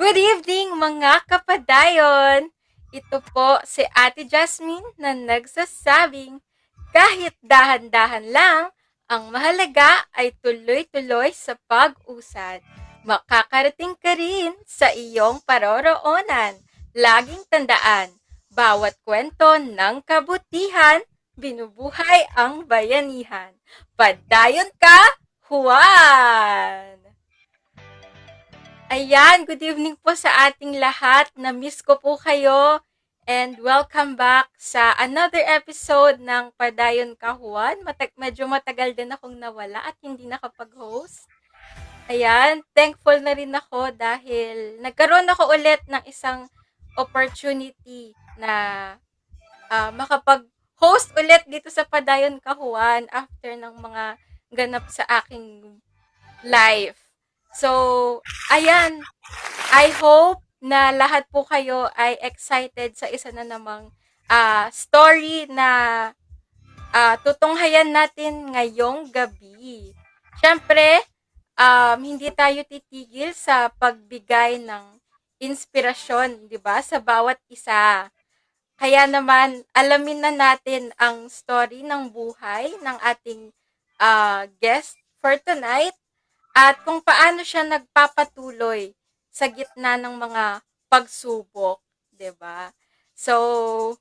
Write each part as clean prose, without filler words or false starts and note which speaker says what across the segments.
Speaker 1: Good evening mga kapadayon! Ito po si Ate Jasmine na nagsasabing kahit dahan-dahan lang, ang mahalaga ay tuloy-tuloy sa pag-usad. Makakarating ka rin sa iyong paroroonan. Laging tandaan, bawat kwento ng kabutihan, binubuhay ang bayanihan. Padayon ka, Juan! Ayan, good evening po sa ating lahat. Na-miss ko po kayo. And welcome back sa another episode ng Padayon Kahuan. Medyo matagal din akong nawala at hindi nakapag-host. Ayan, thankful na rin ako dahil nagkaroon ako ulit ng isang opportunity na makapag-host ulit dito sa Padayon Kahuan after ng mga ganap sa aking life. So, ayan, I hope na lahat po kayo ay excited sa isa na namang story na tutunghayan natin ngayong gabi. Siyempre, hindi tayo titigil sa pagbigay ng inspirasyon, di ba, sa bawat isa. Kaya naman, alamin na natin ang story ng buhay ng ating guest for tonight at kung paano siya nagpapatuloy sa gitna ng mga pagsubok, 'di ba? So,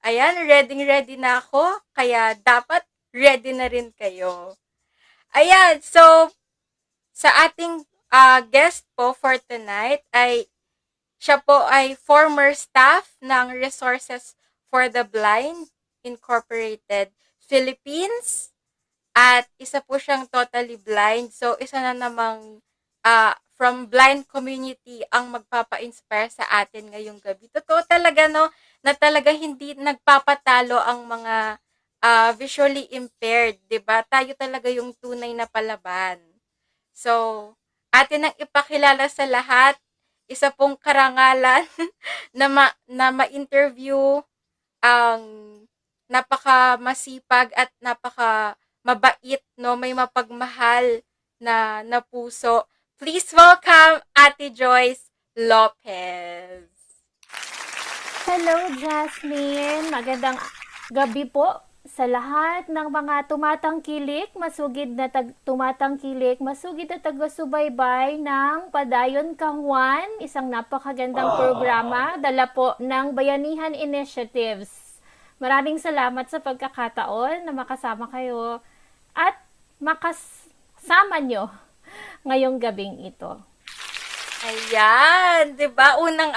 Speaker 1: ayan, ready na ako, kaya dapat ready na rin kayo. Ayan, so sa ating guest po for tonight ay siya po ay former staff ng Resources for the Blind Incorporated Philippines. At isa po siyang totally blind. So, isa na namang from blind community ang magpapa-inspire sa atin ngayong gabi. Totoo talaga, no, na talaga hindi nagpapatalo ang mga visually impaired, 'di ba? Tayo talaga yung tunay na palaban. So, atin ang ipakilala sa lahat, isa pong karangalan na ma-interview ang napaka-masipag at napaka-mabait, no? May mapagmahal na puso. Please welcome Ate Joyce Lopez.
Speaker 2: Hello, Jasmine. Magandang gabi po sa lahat ng mga masugid na taga-subaybay ng Padayon Kahuan, isang napakagandang programa, dala po ng Bayanihan Initiatives. Maraming salamat sa pagkakataon na makasama kayo at makasama nyo ngayong gabing ito.
Speaker 1: Ayan, 'di ba? Unang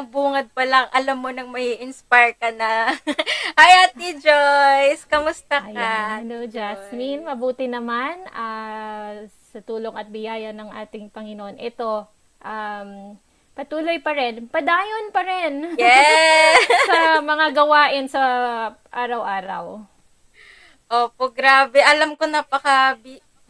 Speaker 1: bungad pa lang, alam mo nang may inspire ka na. Hi Ate Joyce, kamusta ka?
Speaker 2: Ayan, hello Jasmine. Mabuti naman sa tulong at biyaya ng ating Panginoon. Ito, patuloy pa rin, padayon pa rin
Speaker 1: Yes!
Speaker 2: sa mga gawain sa araw-araw.
Speaker 1: Opo, grabe. Alam ko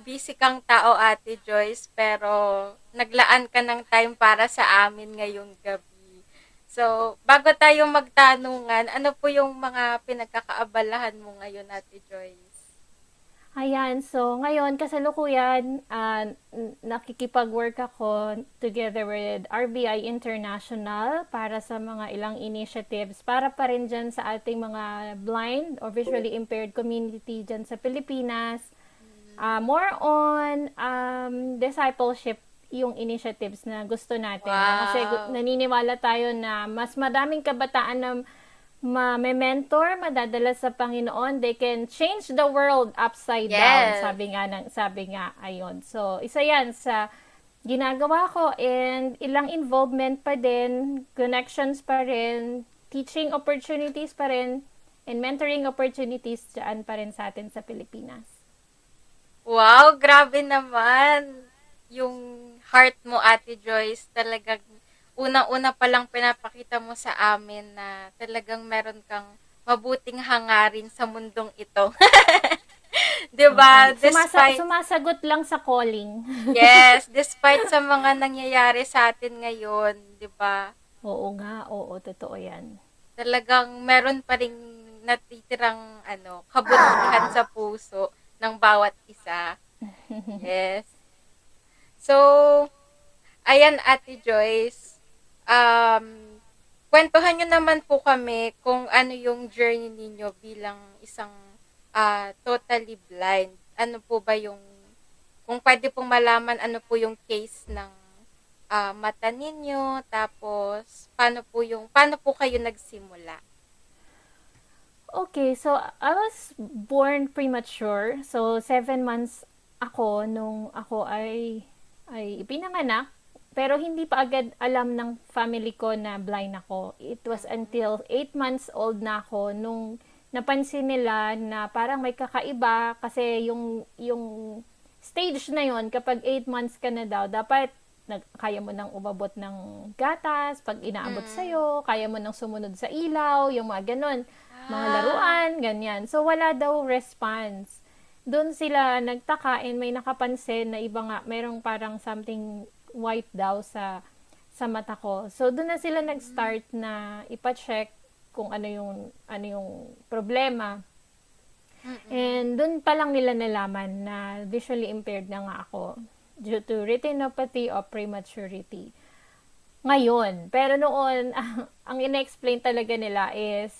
Speaker 1: busy kang tao, Ate Joyce, pero naglaan ka ng time para sa amin ngayong gabi. So, bago tayo magtanungan, ano po yung mga pinagkakaabalahan mo ngayon, Ate Joyce?
Speaker 2: Ayan, so ngayon kasalukuyan nakikipag-work ako together with RBI International para sa mga ilang initiatives para pa rin dyan sa ating mga blind or visually impaired community dyan sa Pilipinas. More on discipleship yung initiatives na gusto natin.
Speaker 1: Wow.
Speaker 2: Kasi naniniwala tayo na mas madaming kabataan na ma-mentor, madadala sa Panginoon, they can change the world upside down.
Speaker 1: Yes.
Speaker 2: Sabi nga, ayun. So, isa yan sa ginagawa ko and ilang involvement pa din, connections pa rin, teaching opportunities pa rin, and mentoring opportunities dyan pa rin sa atin sa Pilipinas.
Speaker 1: Wow, grabe naman. Yung heart mo, Ate Joyce, talagang unang-una pa lang pinapakita mo sa amin na talagang meron kang mabuting hangarin sa mundong ito. 'Di ba?
Speaker 2: Sumasagot lang sa calling.
Speaker 1: Yes, despite sa mga nangyayari sa atin ngayon, 'di ba?
Speaker 2: Oo nga, oo, totoo 'yan.
Speaker 1: Talagang meron pa ring natitirang kabutihan sa puso ng bawat isa. Yes. So, Ayan, Ate Joyce. Kwentuhan nyo naman po kami kung ano yung journey ninyo bilang isang totally blind. Ano po ba yung, kung pwede pong malaman ano po yung case ng mata ninyo, tapos paano po kayo nagsimula?
Speaker 2: Okay, so I was born premature. So 7 months ako nung ako ay ipinanganak. Pero hindi pa agad alam ng family ko na blind ako. It was until 8 months old na ako nung napansin nila na parang may kakaiba kasi yung stage na yon kapag 8 months ka na daw, dapat kaya mo nang umabot ng gatas, pag inaabot
Speaker 1: Mm.
Speaker 2: sa'yo, kaya mo nang sumunod sa ilaw, yung mga ganon, mga
Speaker 1: Ah,
Speaker 2: laruan, ganyan. So, wala daw response. Doon sila nagtaka and may nakapansin na iba nga, merong parang something white daw sa mata ko. So, doon na sila nag-start na ipa-check kung ano yung problema.
Speaker 1: mm.
Speaker 2: And doon pa lang nila nalaman na visually impaired na nga ako due to retinopathy of prematurity. Ngayon, pero noon, ang ina-explain talaga nila is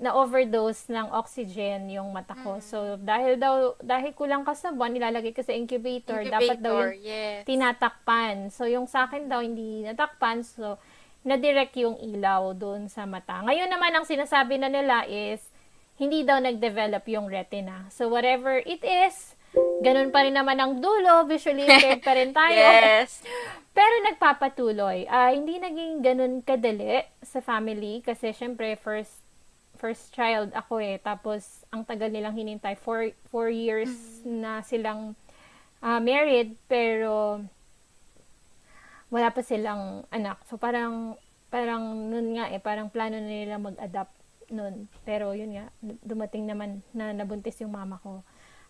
Speaker 2: na-overdose ng oxygen yung mata ko.
Speaker 1: Mm.
Speaker 2: So, dahil kulang ka sa buwan, nilalagay ka sa incubator, dapat daw
Speaker 1: Incubator,
Speaker 2: yung
Speaker 1: yes.
Speaker 2: tinatakpan. So, yung sa akin daw, hindi natakpan. So, na-direct yung ilaw doon sa mata. Ngayon naman, ang sinasabi na nila is, hindi daw nag-develop yung retina. So, whatever it is, ganun pa rin naman ang dulo, visually impaired pa rin tayo.
Speaker 1: Yes.
Speaker 2: Pero nagpapatuloy. Hindi naging ganun kadali sa family kasi syempre first child ako eh. Tapos ang tagal nilang hinintay. 4 years
Speaker 1: Mm.
Speaker 2: na silang married pero wala pa silang anak. So parang nun nga eh, parang plano na nila mag-adapt nun. Pero yun nga, dumating naman na nabuntis yung mama ko.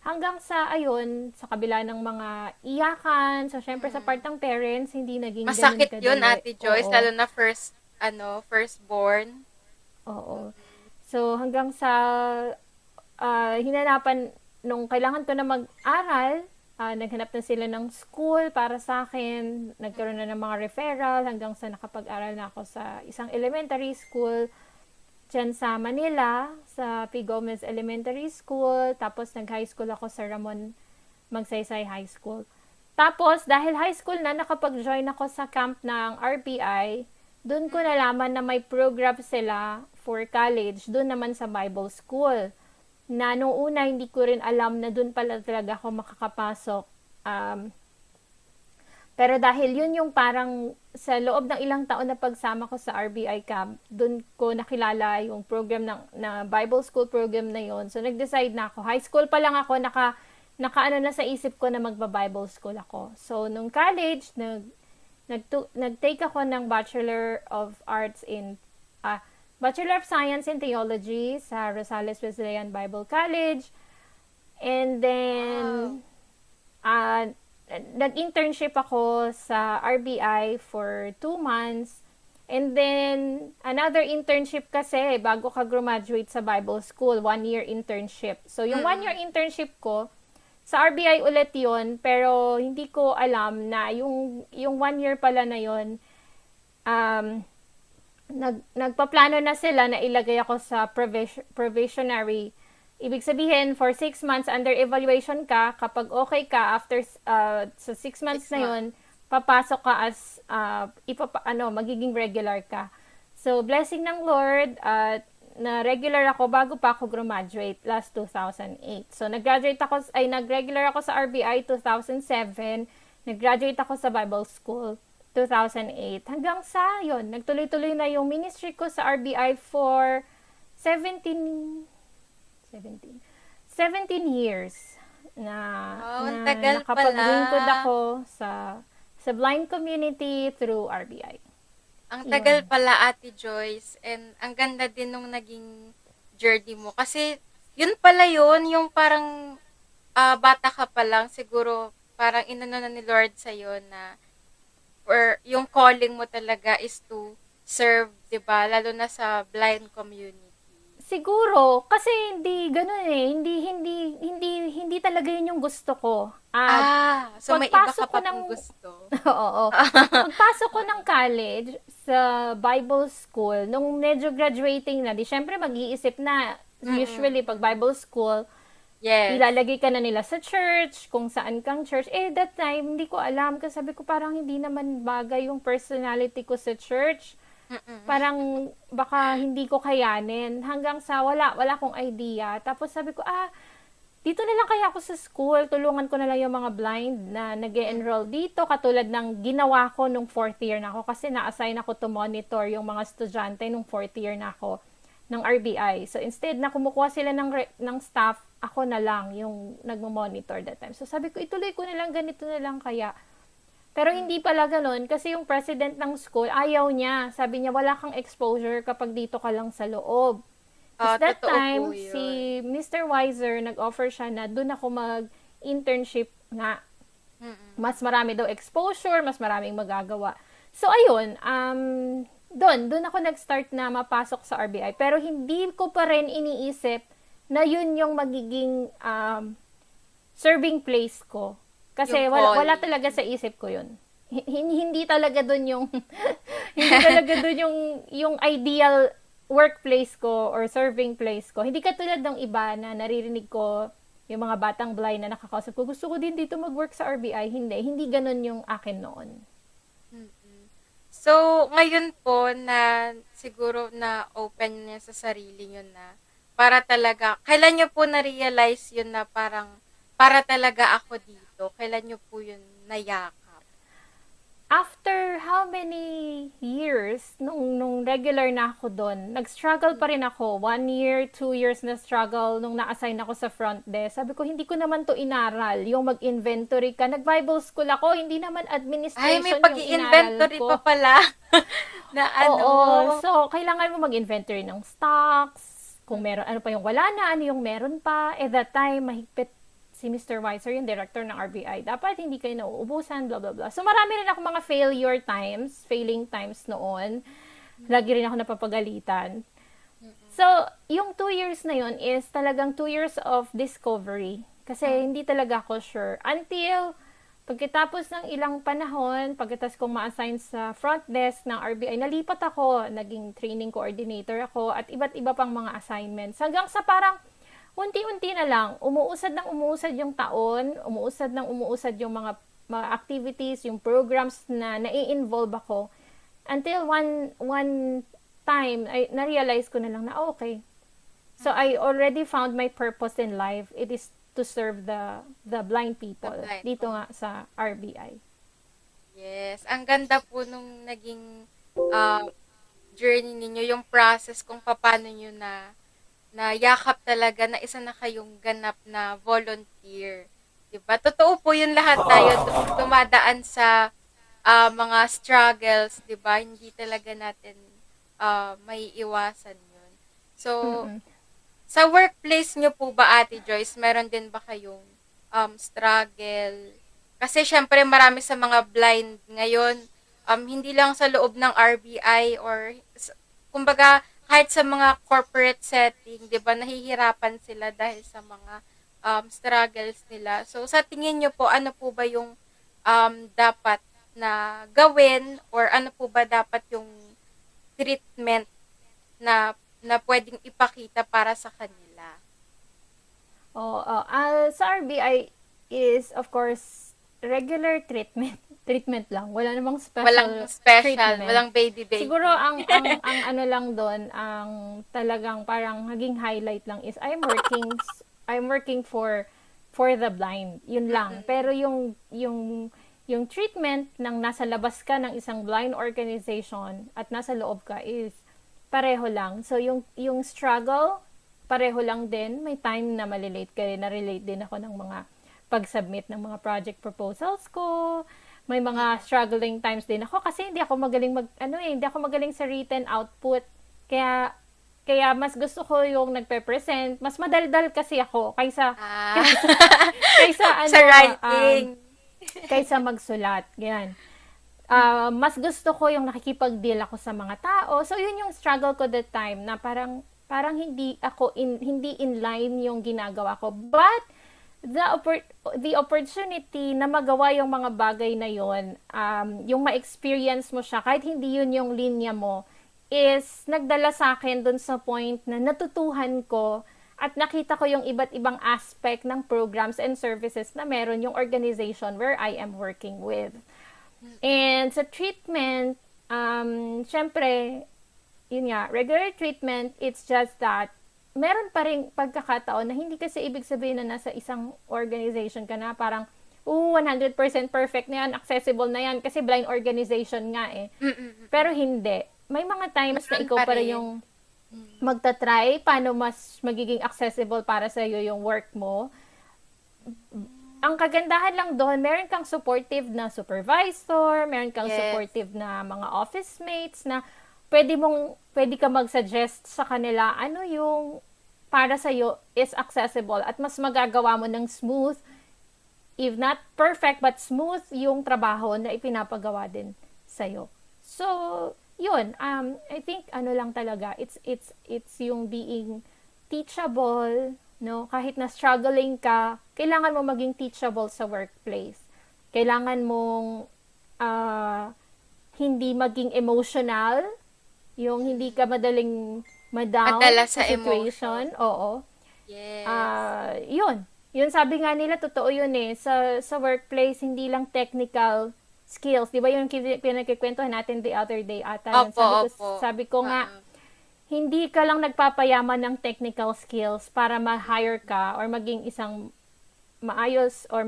Speaker 2: Hanggang sa, ayun, sa kabila ng mga iyakan, so syempre sa part
Speaker 1: Mm.
Speaker 2: ng parents, hindi naging ganun
Speaker 1: Masakit yun,
Speaker 2: kadali.
Speaker 1: Ate Joyce,
Speaker 2: Oo,
Speaker 1: lalo na firstborn.
Speaker 2: oo.
Speaker 1: Mm.
Speaker 2: So hanggang sa hinanapan, nung kailangan ko na mag-aral, naghanap na sila ng school para sa akin, nagkaroon na ng mga referral, hanggang sa nakapag-aral na ako sa isang elementary school, dyan sa Manila, sa P. Gomez Elementary School. Tapos nag-high school ako sa Ramon Magsaysay High School. Tapos, dahil high school na, nakapag-join ako sa camp ng RPI. Doon ko nalaman na may program sila for college. Doon naman sa Bible School. Na nung una, hindi ko rin alam na doon pala talaga ako makakapasok. Um, pero dahil yun yung parang sa loob ng ilang taon na pagsama ko sa RBI camp, doon ko nakilala yung program na Bible School program na yon. So nag-decide na ako. High school pa lang ako, nakaano na sa isip ko na magba-Bible school ako. So nung college, nag-take ako ng Bachelor of Arts in Bachelor of Science in Theology sa Rosales Wesleyan Bible College. And then
Speaker 1: Wow.
Speaker 2: uh, nag-internship ako sa RBI for 2 months. And then, another internship kasi, bago ka graduate sa Bible School, 1 year internship. So, yung 1 year
Speaker 1: Mm.
Speaker 2: internship ko, sa RBI ulit yon pero hindi ko alam na yung 1 year pala na yon um, nagpaplano na sila na ilagay ako sa provisionary. Ibig sabihin, for 6 months under evaluation ka, kapag okay ka, after sa 6 months
Speaker 1: 6
Speaker 2: na
Speaker 1: months.
Speaker 2: yon papasok ka as, magiging regular ka. So, blessing ng Lord, at na regular ako bago pa ako graduate last 2008. So, nag-regular ako sa RBI 2007, nag-graduate ako sa Bible School 2008. Hanggang sa, yon nagtuloy-tuloy na yung ministry ko sa RBI for 17 17 17 years na
Speaker 1: Wow,
Speaker 2: na
Speaker 1: ang tagal pala.
Speaker 2: nakapaglingkod ako sa blind community through RBI.
Speaker 1: Ang tagal
Speaker 2: Yun.
Speaker 1: pala, Ate Joyce. And ang ganda din nung naging journey mo. Kasi, yun pala yun, yung parang bata ka pa lang, siguro parang inano na ni Lord sa'yo na or yung calling mo talaga is to serve, 'di ba? Lalo na sa blind community.
Speaker 2: Siguro kasi hindi ganoon eh, hindi talaga yun yung gusto ko. At
Speaker 1: So may iba
Speaker 2: pagpasok
Speaker 1: ka
Speaker 2: ko
Speaker 1: pa
Speaker 2: ng
Speaker 1: pong gusto.
Speaker 2: oo. Pagpasok ko ng college sa Bible school, nung medyo graduating na, di syempre mag-iisip na, usually pag Bible school,
Speaker 1: Yes.
Speaker 2: ilalagay ka na nila sa church, kung saan kang church. That time, hindi ko alam. Kasi sabi ko, parang hindi naman bagay yung personality ko sa church. Parang baka hindi ko kayanin. Hanggang sa wala akong idea. Tapos sabi ko, dito na lang kaya ako sa school. Tulungan ko na lang yung mga blind na nag-enroll dito. Katulad ng ginawa ko nung 4th year na ako. Kasi na-assign ako to monitor yung mga estudyante nung 4th year na ako ng RBI. So, instead na kumukuha sila ng staff, ako na lang yung nagmo-monitor that time. So, sabi ko, ituloy ko na lang, ganito na lang kaya. Pero hindi pala ganun kasi yung president ng school, ayaw niya. Sabi niya, wala kang exposure kapag dito ka lang sa loob. Tapos that
Speaker 1: Totoo
Speaker 2: time,
Speaker 1: po yun.
Speaker 2: si Mr. Weiser, nag-offer siya na doon ako mag-internship nga. Mas marami daw exposure, mas maraming magagawa. So, ayun, doon ako nag-start na mapasok sa RBI. Pero hindi ko pa rin iniisip na yun yung magiging serving place ko. Kasi
Speaker 1: Yung
Speaker 2: wala
Speaker 1: calling.
Speaker 2: talaga sa isip ko yun. Hindi talaga doon yung hindi talaga doon yung ideal workplace ko or serving place ko. Hindi katulad ng iba na naririnig ko yung mga batang blind na nakakausap ko. Gusto ko din dito mag-work sa RBI. Hindi ganun yung akin noon.
Speaker 1: So, ngayon po na siguro na open niya sa sarili niyo na para talaga, kailan niyo po na-realize yun na parang para talaga ako dito? Kailan niyo po yun nayakap?
Speaker 2: After how many years, nung regular na ako doon, nag-struggle pa rin ako. 1 year, 2 years na struggle nung na-assign ako sa front desk. Sabi ko, hindi ko naman to inaral. Yung mag-inventory ka. Nag-Bible school ako, hindi naman
Speaker 1: Ay,
Speaker 2: administration
Speaker 1: may
Speaker 2: yung inaral
Speaker 1: pag-inventory
Speaker 2: ko.
Speaker 1: pa pala. Na ano.
Speaker 2: Oo. So, kailangan mo mag-inventory ng stocks. Kung meron, ano pa yung wala na, ano yung meron pa. At that time, mahigpit si Mr. Weiser, yung director ng RBI. Dapat hindi kayo nauubusan, blah, blah, blah. So, marami rin ako mga failing times noon. Lagi rin ako napapagalitan. So, yung 2 years na yun is talagang 2 years of discovery. Kasi hindi talaga ako sure. Until pagkatapos ng ilang panahon, pagkatapos kong ma-assign sa front desk ng RBI, nalipat ako, naging training coordinator ako, at iba't iba pang mga assignments. Hanggang sa parang, unti-unti na lang, umuusad yung taon, umuusad yung mga activities, yung programs na nai-involve ako. Until one time, na-realize ko na lang na, okay. So, I already found my purpose in life. It is to serve the blind people.
Speaker 1: The blind.
Speaker 2: Dito nga sa RBI.
Speaker 1: Yes. Ang ganda po nung naging journey ninyo, yung process kung paano nyo na yakap talaga na isa na kayong ganap na volunteer. Diba? Totoo po yun, lahat tayo dumadaan sa mga struggles, diba? Hindi talaga natin may iwasan yun. So, sa workplace nyo po ba, Ate Joyce, meron din ba kayong struggle? Kasi syempre marami sa mga blind ngayon, hindi lang sa loob ng RBI or kumbaga kahit sa mga corporate setting, 'di ba, nahihirapan sila dahil sa mga struggles nila. So sa tingin niyo po, ano po ba yung dapat na gawin or ano po ba dapat yung treatment na pwedeng ipakita para sa kanila?
Speaker 2: Sa RBI is of course regular treatment lang. Wala namang
Speaker 1: Walang special,
Speaker 2: treatment.
Speaker 1: walang baby.
Speaker 2: Siguro ang ano lang doon, ang talagang parang naging highlight lang is I'm working for the blind. Yun lang. Pero yung treatment ng nasa labas ka ng isang blind organization at nasa loob ka is pareho lang. So yung struggle pareho lang din. May time na malilate ka rin. Na-relate din ako ng mga pag-submit ng mga project proposals ko. May mga struggling times din ako kasi hindi ako magaling sa written output. Kaya mas gusto ko yung nagpe-present. Mas madaldal kasi ako kaysa
Speaker 1: sa writing.
Speaker 2: Kaysa magsulat. Ganyan. Mas gusto ko yung nakikipag-deal ako sa mga tao. So yun yung struggle ko that time na parang hindi in line yung ginagawa ko. But the opportunity na magawa yung mga bagay na yon, yung ma-experience mo siya, kahit hindi yun yung linya mo, is nagdala sa akin dun sa point na natutuhan ko at nakita ko yung iba't ibang aspect ng programs and services na meron yung organization where I am working with. And sa treatment, syempre, yun nga, regular treatment, it's just that meron pa rin pagkakataon na hindi kasi ibig sabihin na nasa isang organization ka na parang, 100% perfect na yan, accessible na yan, kasi blind organization nga eh. Pero hindi. May mga times na
Speaker 1: Meron
Speaker 2: ikaw
Speaker 1: pa
Speaker 2: pa rin
Speaker 1: rin.
Speaker 2: yung magta-try paano mas magiging accessible para sa iyo yung work mo. Ang kagandahan lang doon, meron kang supportive na supervisor, meron kang
Speaker 1: Yes.
Speaker 2: supportive na mga office mates na pwede ka mag-suggest sa kanila ano yung para sa iyo is accessible at mas magagawa mo ng smooth, if not perfect but smooth yung trabaho na ipinapagawa din sa iyo. So, yun, I think ano lang talaga, it's yung being teachable, no? Kahit na struggling ka, kailangan mo maging teachable sa workplace. Kailangan mong hindi maging emotional, yung hindi ka madaling ma-down
Speaker 1: Madala
Speaker 2: sa
Speaker 1: sa
Speaker 2: situation. Oo.
Speaker 1: Yes.
Speaker 2: Yun. Yun sabi nga nila, totoo yun eh. Sa workplace, hindi lang technical skills. Di ba yung pinagkikwentuhan natin the other day ata? Yun.
Speaker 1: Opo.
Speaker 2: Sabi ko nga,
Speaker 1: Oo.
Speaker 2: hindi ka lang nagpapayaman ng technical skills para ma-hire ka or maging isang maayos or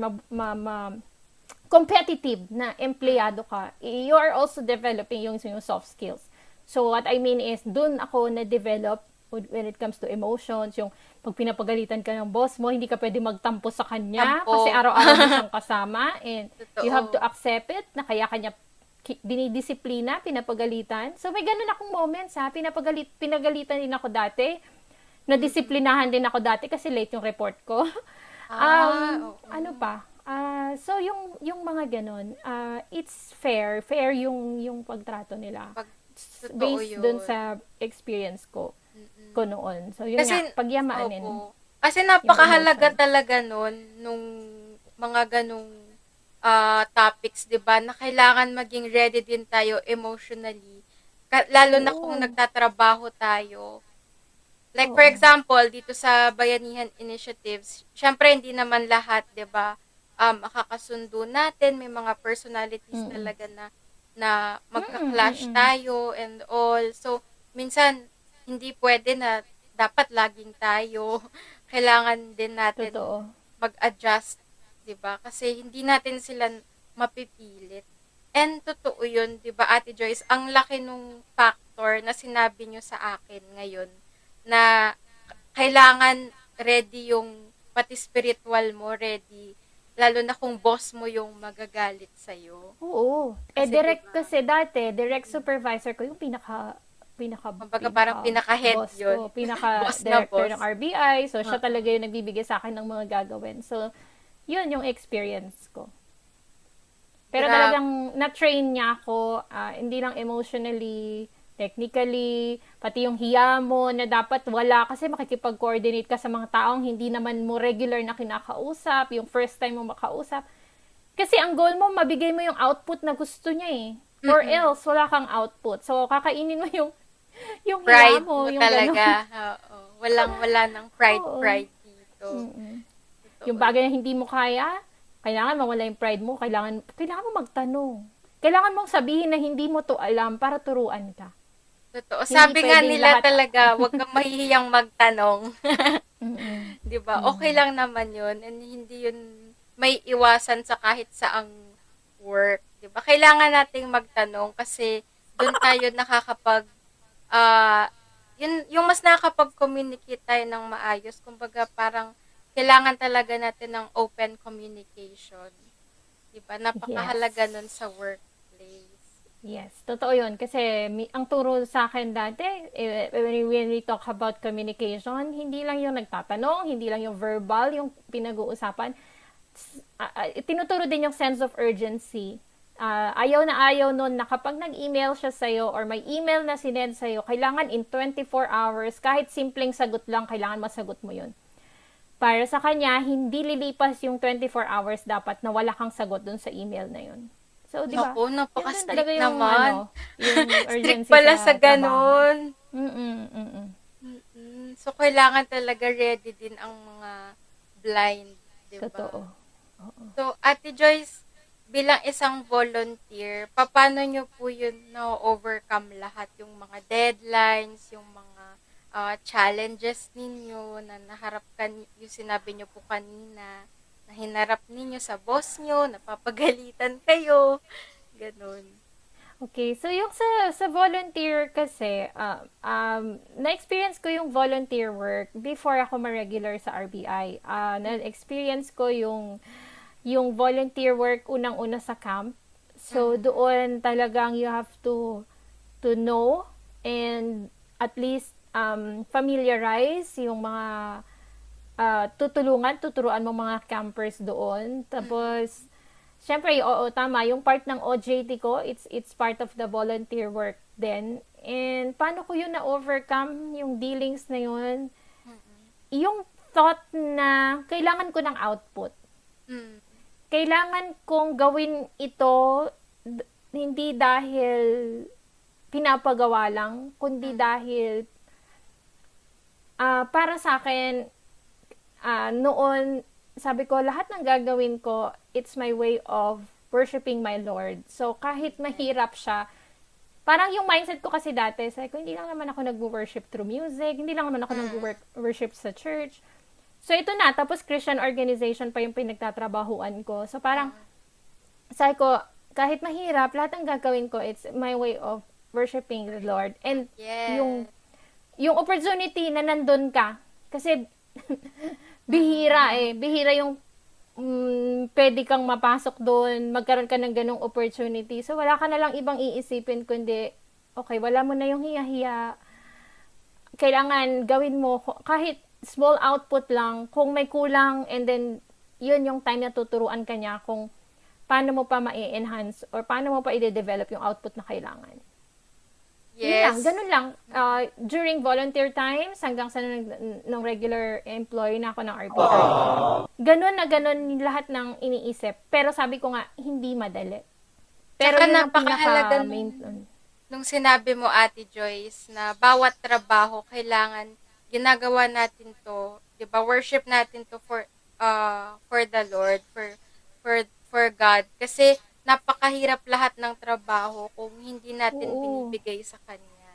Speaker 2: competitive na empleyado ka. You are also developing yung soft skills. So, what I mean is, dun ako na-develop when it comes to emotions, yung pag pinapagalitan ka ng boss mo, hindi ka pwede magtampo sa kanya
Speaker 1: Tampo.
Speaker 2: kasi araw-araw mo siyang kasama and
Speaker 1: Totoo.
Speaker 2: you have to accept it na kaya kanya dinidisiplina, pinapagalitan. So, may ganun akong moments ha. Pinagalitan din ako dati. Nadisiplinahan din ako dati kasi late yung report ko.
Speaker 1: Oo.
Speaker 2: Ano pa? So, yung mga ganun, it's fair. Fair yung pagtrato nila.
Speaker 1: Totoo
Speaker 2: Based
Speaker 1: yun.
Speaker 2: dun sa experience ko noon. So, yun
Speaker 1: Kasi,
Speaker 2: nga, pagyamanin.
Speaker 1: opo. Kasi napakahalaga
Speaker 2: emotion.
Speaker 1: talaga nun, nung mga ganung topics, di ba, na kailangan maging ready din tayo emotionally. Lalo na kung
Speaker 2: Oo.
Speaker 1: nagtatrabaho tayo. Like, for
Speaker 2: Oo.
Speaker 1: example, dito sa Bayanihan Initiatives, syempre, hindi naman lahat, di ba, makakasundo natin. May mga personalities talaga na magka-clash tayo and all. So, minsan, hindi pwede na dapat laging tayo. Kailangan din natin
Speaker 2: Totoo.
Speaker 1: mag-adjust, 'di ba? Kasi hindi natin sila mapipilit. And totoo 'yun, 'di ba, Ate Joyce? Ang laki nung factor na sinabi nyo sa akin ngayon na kailangan ready yung pati spiritual mo, ready. Lalo na kung boss mo yung magagalit sa'yo.
Speaker 2: Oo.
Speaker 1: Kasi
Speaker 2: Direct
Speaker 1: diba,
Speaker 2: kasi dati, direct supervisor ko yung
Speaker 1: kumbaga parang pinaka-head
Speaker 2: boss
Speaker 1: yun.
Speaker 2: ko, pinaka
Speaker 1: Boss na
Speaker 2: director
Speaker 1: boss.
Speaker 2: ng RBI. So, siya talaga yung nagbibigay sa akin ng mga gagawin. So, yun yung experience ko. Pero
Speaker 1: Grabe.
Speaker 2: talagang na-train niya ako, hindi lang emotionally, technically, pati yung hiya mo na dapat wala kasi makikipag-coordinate ka sa mga taong hindi naman mo regular na kinakausap, yung first time mo makausap. Kasi ang goal mo, mabigay mo yung output na gusto niya eh. Or else, wala kang output. So, kakainin mo yung hiya
Speaker 1: Pride
Speaker 2: mo,
Speaker 1: mo
Speaker 2: yung
Speaker 1: talaga.
Speaker 2: ganun.
Speaker 1: Oo. Wala ng pride dito. Totoo.
Speaker 2: Yung bagay na hindi mo kaya, kailangan mawala yung pride mo, kailangan mo magtanong. Kailangan mong sabihin na hindi mo to alam para turuan ka.
Speaker 1: Totoo.
Speaker 2: Hindi
Speaker 1: Sabi nga
Speaker 2: pwedeng
Speaker 1: nila
Speaker 2: lahat-
Speaker 1: talaga, huwag kang mahihiyang magtanong. 'Di ba? Okay lang naman 'yun and hindi 'yun may iwasan sa kahit saang work, 'di ba? Kailangan nating magtanong kasi doon tayo nakakapag yung mas nakakapag-communicate tayo ng maayos. Kumbaga parang kailangan talaga natin ng open communication. 'Di ba? Napakahalaga nun sa workplace.
Speaker 2: Yes, totoo yun. Kasi ang turo sa akin dati, when we talk about communication, hindi lang yung nagtatanong, hindi lang yung verbal, yung pinag-uusapan. Tinuturo din yung sense of urgency. Ayaw na ayaw nun na kapag nag-email siya sa'yo or may email na sinend sa'yo, kailangan in 24 hours, kahit simpleng sagot lang, kailangan masagot mo yun. para sa kanya, hindi lilipas yung 24 hours dapat na wala kang sagot dun sa email na yun. So, di ba?
Speaker 1: Naku,
Speaker 2: Yun din talaga
Speaker 1: napaka-strict
Speaker 2: yung,
Speaker 1: naman.
Speaker 2: yung
Speaker 1: Strict
Speaker 2: urgency
Speaker 1: pala sa
Speaker 2: sa trabaho.
Speaker 1: ganun.
Speaker 2: Mm-mm, mm-mm.
Speaker 1: So, kailangan talaga ready din ang mga blind, di ba?
Speaker 2: Totoo.
Speaker 1: So, Ate Joyce, bilang isang volunteer, paano nyo po yun na-overcome lahat yung mga deadlines, yung mga challenges ninyo na naharapkan, yung sinabi nyo po kanina, na hinarap ninyo sa boss nyo, napapagalitan kayo, ganun.
Speaker 2: Okay, so yung sa volunteer kasi, na-experience ko yung volunteer work before ako ma-regular sa RBI. Na-experience ko yung volunteer work unang-una sa camp. So doon talagang you have to know and at least familiarize yung mga tuturuan mo mga campers doon. Tapos, syempre, oo, tama, yung part ng OJT ko, it's part of the volunteer work din. And paano ko yun na-overcome, yung dealings na yun? Yung thought na kailangan ko ng output.
Speaker 1: Mm.
Speaker 2: Kailangan kong gawin ito hindi dahil pinapagawa lang, kundi dahil para sa akin, noon, sabi ko, lahat ng gagawin ko, it's my way of worshiping my Lord. So, kahit mahirap siya, parang yung mindset ko kasi dati, sabi ko, hindi lang naman ako nag-worship through music, hindi lang naman ako nag-worship sa church. So, ito na, tapos Christian organization pa yung pinagtatrabahuan ko. So, parang, sabi ko, kahit mahirap, lahat ng gagawin ko, it's my way of worshiping the Lord. And
Speaker 1: Yes.
Speaker 2: yung opportunity na nandun ka, kasi bihira yung pwede kang mapasok doon, magkaroon ka ng ganong opportunity. So, wala ka na lang ibang iisipin kundi, okay, wala mo na yung hiya-hiya. Kailangan gawin mo, kahit small output lang, kung may kulang, and then, yun yung time na tuturuan ka niya kung paano mo pa ma-enhance or paano mo pa i-develop yung output na kailangan. Yun lang,
Speaker 1: Yes.
Speaker 2: ganun lang. During volunteer times, hanggang sa nung regular employee na ako ng RBI. Ganun na ganun yung lahat ng iniisip. Pero sabi ko nga, hindi madali. Pero
Speaker 1: Tsaka
Speaker 2: yun ang
Speaker 1: napakahalaga
Speaker 2: pinaka-main.
Speaker 1: nung sinabi mo, Ate Joyce, na bawat trabaho, kailangan ginagawa natin to, di ba, worship natin to for the Lord, for God. Kasi napakahirap lahat ng trabaho kung hindi natin
Speaker 2: Oo.
Speaker 1: binibigay sa Kanya.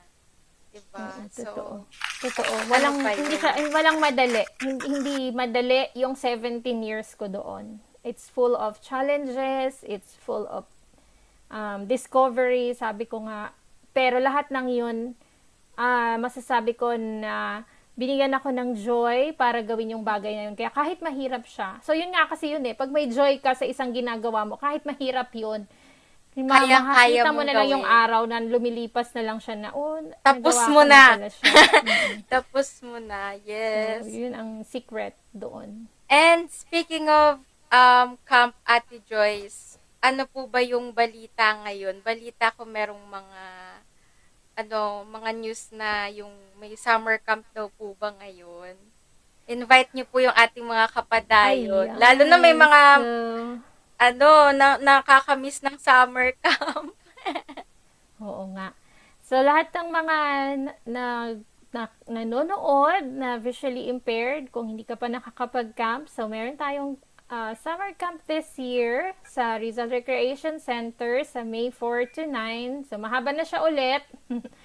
Speaker 1: Di ba?
Speaker 2: Totoo.
Speaker 1: So,
Speaker 2: Totoo.
Speaker 1: pa
Speaker 2: Hindi
Speaker 1: yun?
Speaker 2: siya, walang madali. Hindi madali yung 17 years ko doon. It's full of challenges. It's full of discovery, sabi ko nga. Pero lahat ng yun, masasabi ko na binigyan ako ng joy para gawin yung bagay na yun. Kaya kahit mahirap siya. So yun nga kasi yun pag may joy ka sa isang ginagawa mo, kahit mahirap yun,
Speaker 1: Kaya
Speaker 2: makakita mo
Speaker 1: mong
Speaker 2: na lang yung
Speaker 1: gawin.
Speaker 2: araw na lumilipas na lang siya na,
Speaker 1: Tapos
Speaker 2: nagawa
Speaker 1: mo
Speaker 2: ko
Speaker 1: na.
Speaker 2: pala siya.
Speaker 1: Tapos mo na.
Speaker 2: So,
Speaker 1: Yes.
Speaker 2: yun ang secret doon.
Speaker 1: And speaking of Camp Ate Joyce, ano po ba yung balita ngayon? Balita ko merong mga news na yung may summer camp daw po ba ngayon? Invite niyo po yung ating mga kapadayon.
Speaker 2: Ayan.
Speaker 1: Lalo na may mga
Speaker 2: So,
Speaker 1: nakakamiss ng summer camp.
Speaker 2: oo nga. So, lahat ng mga nanonood na visually impaired, kung hindi ka pa nakakapag-camp, so meron tayong summer camp this year sa Rizal Recreation Center sa May 4 to 9. So, mahaba na siya ulit.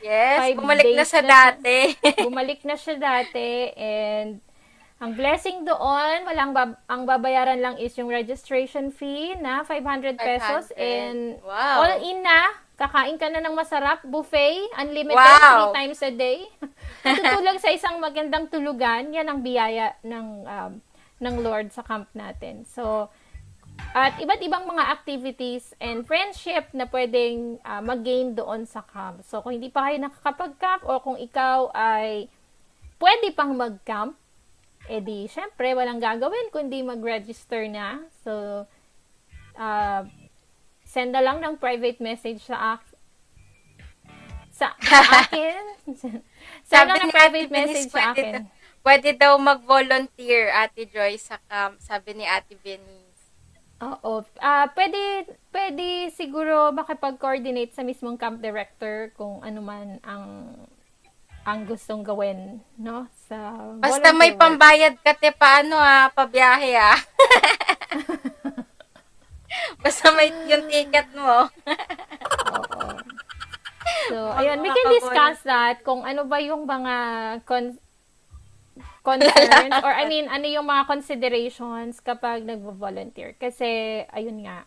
Speaker 1: Yes,
Speaker 2: 5
Speaker 1: bumalik na
Speaker 2: days
Speaker 1: sa
Speaker 2: na
Speaker 1: dati.
Speaker 2: Bumalik na siya dati and ang blessing doon, ang babayaran lang is yung registration fee na 500 pesos
Speaker 1: 500.
Speaker 2: and
Speaker 1: Wow.
Speaker 2: all in na, kakain ka na ng masarap, buffet, unlimited,
Speaker 1: Wow.
Speaker 2: 3 times a day. Tutulog sa isang magandang tulugan, yan ang biyaya ng Lord sa camp natin. So, at iba't ibang mga activities and friendship na pwedeng mag-gain doon sa camp. So, kung hindi pa kayo nakakapag-camp o kung ikaw ay pwede pang mag-camp, edi, syempre, walang gagawin kundi mag-register na. So, send na lang ng private message sa akin. Send lang ng private message sa akin.
Speaker 1: pwede daw mag-volunteer, Ate Joy, sa camp, sabi ni Ate Venice.
Speaker 2: Oo. Pwede siguro makipag-coordinate sa mismong camp director kung ano man ang gustong gawin, no? Sa
Speaker 1: Basta may
Speaker 2: volunteer work.
Speaker 1: pambayad ka, te, paano pabiyahe Basta may yung ticket mo.
Speaker 2: Oo. So, ayun, we can discuss that kung ano ba yung mga concerns or I mean, ano yung mga considerations kapag nagvo-volunteer. Kasi, ayun nga,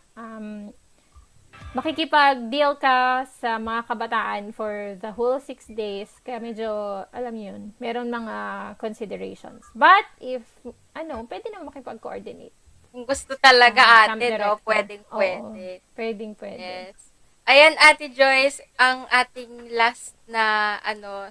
Speaker 2: makikipag-deal ka sa mga kabataan for the whole 6 days. Kaya medyo, alam yun, meron mga considerations. But, if, pwede na makipag-coordinate.
Speaker 1: Kung gusto talaga,
Speaker 2: Camp
Speaker 1: ate, no?
Speaker 2: director.
Speaker 1: Pwedeng,
Speaker 2: Oo,
Speaker 1: pwede.
Speaker 2: pwede.
Speaker 1: Yes. Ayan, Ate Joyce, ang ating last na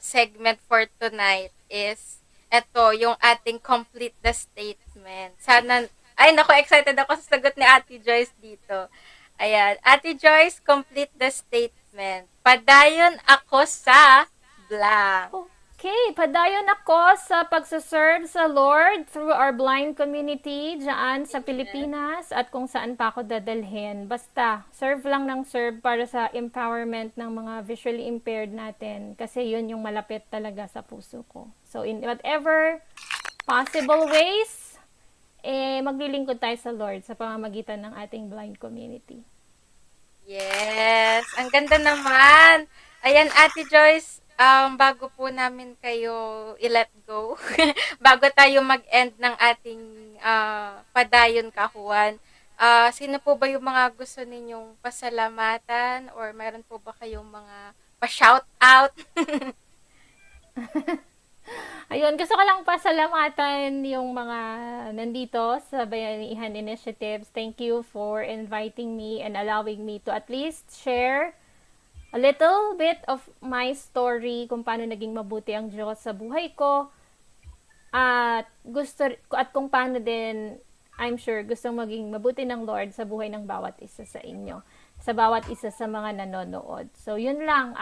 Speaker 1: segment for tonight is eto, yung ating complete the statement. Sana, ay naku, excited ako sa sagot ni Ate Joyce dito. Ayan, Ate Joyce, complete the statement. Padayon ako sa blank.
Speaker 2: Okay, padayon ako sa pagsaserve sa Lord through our blind community dyan sa Pilipinas at kung saan pa ako dadalhin. Basta, serve lang ng serve para sa empowerment ng mga visually impaired natin kasi yun yung malapit talaga sa puso ko. So, in whatever possible ways, maglilingkod tayo sa Lord sa pamamagitan ng ating blind community.
Speaker 1: Yes, ang ganda naman. Ayan, Ate Joyce, bago po namin kayo i-let go, bago tayo mag-end ng ating padayon kahuan, sino po ba yung mga gusto ninyong pasalamatan or mayroon po ba kayong mga pa-shout out?
Speaker 2: Ayun, gusto ko lang pasalamatan yung mga nandito sa Bayanihan Initiatives. Thank you for inviting me and allowing me to at least share a little bit of my story kung paano naging mabuti ang Diyos sa buhay ko. At kung paano din, I'm sure, gustong maging mabuti ng Lord sa buhay ng bawat isa sa inyo. Sa bawat isa sa mga nanonood. So, yun lang.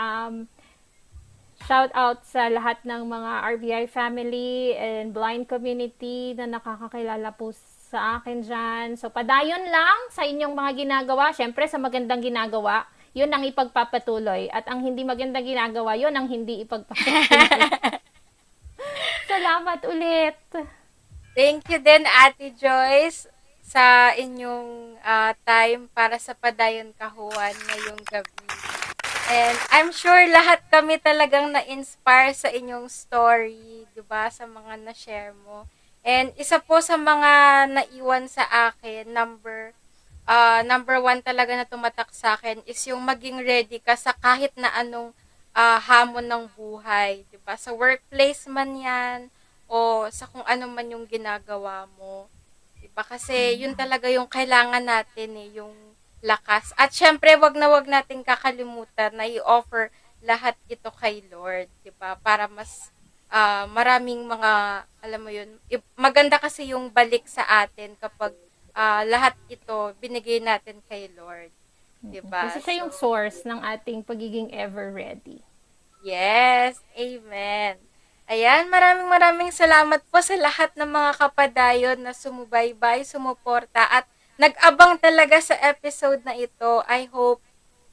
Speaker 2: Shout out sa lahat ng mga RBI family and blind community na nakakakilala po sa akin dyan. So, padayon lang sa inyong mga ginagawa. Siyempre, sa magandang ginagawa, yun ang ipagpapatuloy. At ang hindi magandang ginagawa, yun ang hindi ipagpapatuloy. Salamat ulit.
Speaker 1: Thank you din, Ate Joyce, sa inyong time para sa padayon kahuan ngayong gabi. And I'm sure lahat kami talagang na-inspire sa inyong story, 'di ba, sa mga na-share mo. And isa po sa mga naiwan sa akin, number one talaga na tumatak sa akin is yung maging ready ka sa kahit na anong hamon ng buhay, 'di ba? Sa workplace man 'yan o sa kung ano man yung ginagawa mo. 'Di ba? Kasi yun talaga yung kailangan natin yung lakas. At syempre, wag nating kakalimutan na i-offer lahat ito kay Lord, 'di ba? Para mas maraming mga, alam mo yun, maganda kasi yung balik sa atin kapag lahat ito binigay natin kay Lord, 'di ba?
Speaker 2: Kasi siya yung source ng ating pagiging ever ready.
Speaker 1: Yes, amen. Ayan, maraming salamat po sa lahat ng mga kapadayon na sumubaybay, sumuporta at nag-abang talaga sa episode na ito. I hope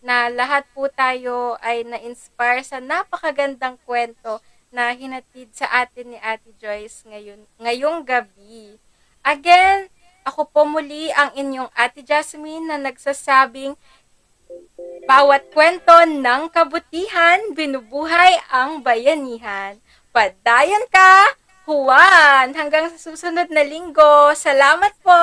Speaker 1: na lahat po tayo ay na-inspire sa napakagandang kwento na hinatid sa atin ni Ate Joyce ngayong gabi. Again, ako po muli ang inyong Ate Jasmine na nagsasabing bawat kwento ng kabutihan, binubuhay ang bayanihan. Padayon ka, Juan! Hanggang sa susunod na linggo. Salamat po!